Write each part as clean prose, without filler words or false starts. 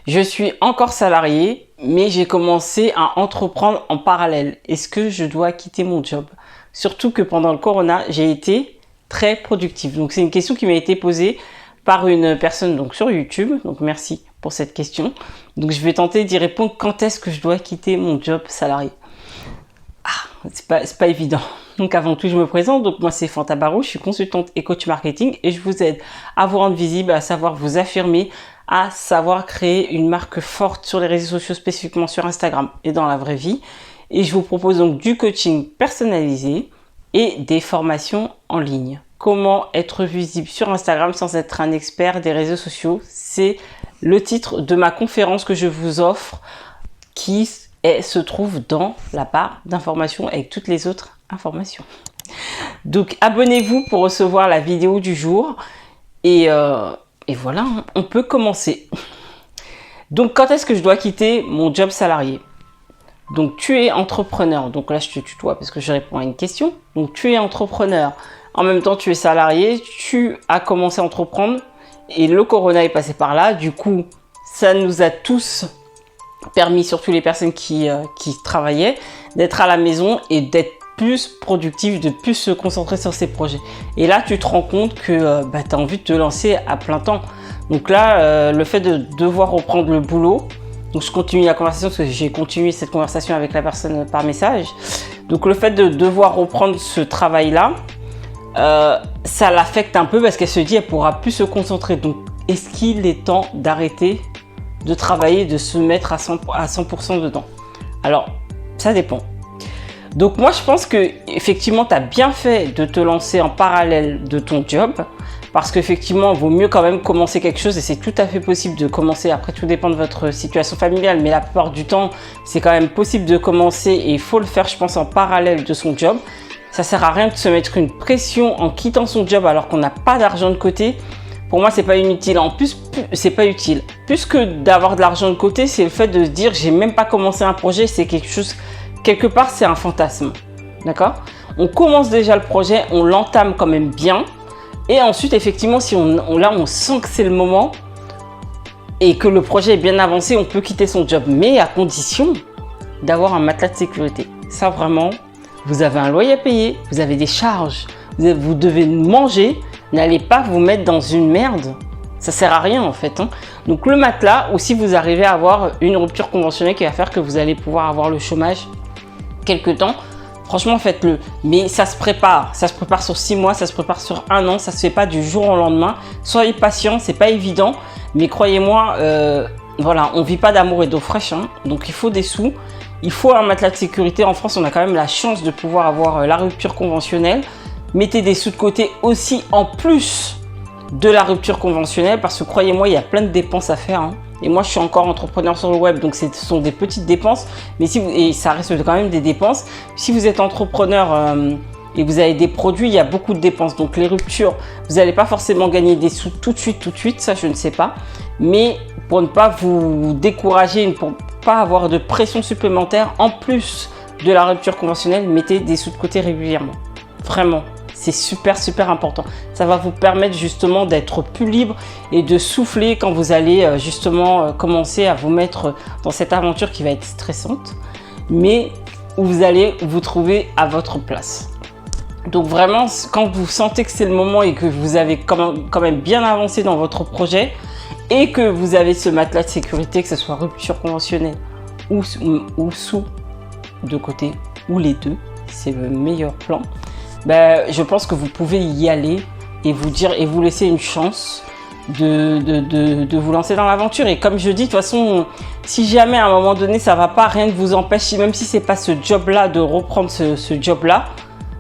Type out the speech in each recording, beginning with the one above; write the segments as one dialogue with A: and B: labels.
A: Je suis encore salarié, mais j'ai commencé à entreprendre en parallèle. Est-ce que je dois quitter mon job? Surtout que pendant le corona, j'ai été très productive. Donc c'est une question qui m'a été posée par une personne donc sur YouTube. Donc merci pour cette question. Donc je vais tenter d'y répondre. Quand est-ce que je dois quitter mon job salarié? C'est pas évident. Donc avant tout, je me présente. Donc moi, c'est Fanta Barou. Je suis consultante et coach marketing et je vous aide à vous rendre visible, à savoir vous affirmer, à savoir créer une marque forte sur les réseaux sociaux, spécifiquement sur Instagram et dans la vraie vie. Et je vous propose donc du coaching personnalisé et des formations en ligne. Comment être visible sur Instagram sans être un expert des réseaux sociaux? C'est le titre de ma conférence que je vous offre qui se trouve dans la barre d'informations avec toutes les autres informations. Donc abonnez-vous pour recevoir la vidéo du jour et voilà, on peut commencer. Donc quand est-ce que je dois quitter mon job salarié? Donc tu es entrepreneur, donc là je te tutoie parce que je réponds à une question. Donc tu es entrepreneur, en même temps tu es salarié, tu as commencé à entreprendre et le corona est passé par là. Du coup, ça nous a tous permis, surtout les personnes qui travaillaient, d'être à la maison et d'être plus productif, de plus se concentrer sur ses projets. Et là, tu te rends compte que tu as envie de te lancer à plein temps. Donc là, le fait de devoir reprendre le boulot, donc je continue la conversation parce que j'ai continué cette conversation avec la personne par message. Donc le fait de devoir reprendre ce travail-là, ça l'affecte un peu parce qu'elle se dit qu'elle pourra plus se concentrer. Donc est-ce qu'il est temps d'arrêter de travailler, de se mettre à 100% dedans? Alors, ça dépend. Donc moi, je pense que effectivement, tu as bien fait de te lancer en parallèle de ton job parce qu'effectivement, il vaut mieux quand même commencer quelque chose et c'est tout à fait possible de commencer. Après, tout dépend de votre situation familiale, mais la plupart du temps, c'est quand même possible de commencer et il faut le faire, je pense, en parallèle de son job. Ça sert à rien de se mettre une pression en quittant son job alors qu'on n'a pas d'argent de côté. Pour moi, c'est pas inutile. En plus, c'est pas utile. Plus que d'avoir de l'argent de côté, c'est le fait de se dire j'ai même pas commencé un projet, c'est quelque chose, quelque part, c'est un fantasme. D'accord? On commence déjà le projet, on l'entame quand même bien. Et ensuite, effectivement, si on sent que c'est le moment et que le projet est bien avancé, on peut quitter son job. Mais à condition d'avoir un matelas de sécurité. Ça, vraiment, vous avez un loyer à payer, vous avez des charges, vous devez manger. N'allez pas vous mettre dans une merde, ça sert à rien en fait. Hein. Donc le matelas, ou si vous arrivez à avoir une rupture conventionnelle qui va faire que vous allez pouvoir avoir le chômage quelque temps, franchement faites-le. Mais ça se prépare sur 6 mois, ça se prépare sur 1 an, ça se fait pas du jour au lendemain. Soyez patient, c'est pas évident, mais croyez-moi, voilà, on vit pas d'amour et d'eau fraîche, hein. Donc il faut des sous, il faut un matelas de sécurité. En France, on a quand même la chance de pouvoir avoir la rupture conventionnelle. Mettez des sous de côté aussi en plus de la rupture conventionnelle parce que croyez-moi, il y a plein de dépenses à faire. Hein. Et moi, je suis encore entrepreneur sur le web, donc ce sont des petites dépenses, mais et ça reste quand même des dépenses. Si vous êtes entrepreneur et vous avez des produits, il y a beaucoup de dépenses. Donc les ruptures, vous n'allez pas forcément gagner des sous tout de suite, ça je ne sais pas. Mais pour ne pas vous décourager, pour ne pas avoir de pression supplémentaire, en plus de la rupture conventionnelle, mettez des sous de côté régulièrement. Vraiment. C'est super important. Ça va vous permettre justement d'être plus libre et de souffler quand vous allez justement commencer à vous mettre dans cette aventure qui va être stressante, mais où vous allez vous trouver à votre place. Donc vraiment, quand vous sentez que c'est le moment et que vous avez quand même bien avancé dans votre projet et que vous avez ce matelas de sécurité, que ce soit rupture conventionnelle ou sous de côté ou les deux, c'est le meilleur plan. Je pense que vous pouvez y aller et vous laisser une chance de vous lancer dans l'aventure. Et comme je dis, de toute façon, si jamais à un moment donné ça va pas, rien ne vous empêche, même si c'est pas ce job-là, de reprendre ce job-là,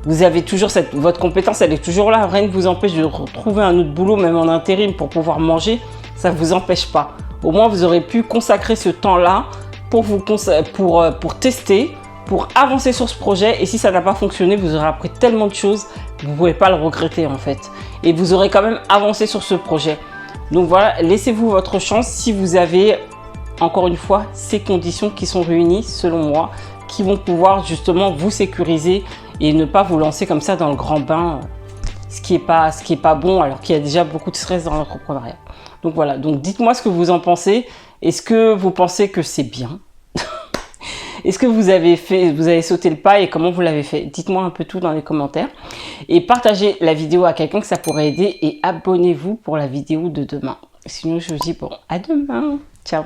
A: vous avez toujours votre compétence, elle est toujours là. Rien ne vous empêche de retrouver un autre boulot, même en intérim, pour pouvoir manger. Ça ne vous empêche pas. Au moins, vous aurez pu consacrer ce temps-là pour tester, pour avancer sur ce projet. Et si ça n'a pas fonctionné, vous aurez appris tellement de choses, vous ne pouvez pas le regretter en fait. Et vous aurez quand même avancé sur ce projet. Donc voilà, laissez-vous votre chance si vous avez, encore une fois, ces conditions qui sont réunies, selon moi, qui vont pouvoir justement vous sécuriser et ne pas vous lancer comme ça dans le grand bain, ce qui est pas bon alors qu'il y a déjà beaucoup de stress dans l'entrepreneuriat. Donc voilà, donc dites-moi ce que vous en pensez. Est-ce que vous pensez que c'est bien? Est-ce que vous avez sauté le pas et comment vous l'avez fait? Dites-moi un peu tout dans les commentaires. Et partagez la vidéo à quelqu'un que ça pourrait aider et abonnez-vous pour la vidéo de demain. Sinon, je vous dis bon, à demain. Ciao.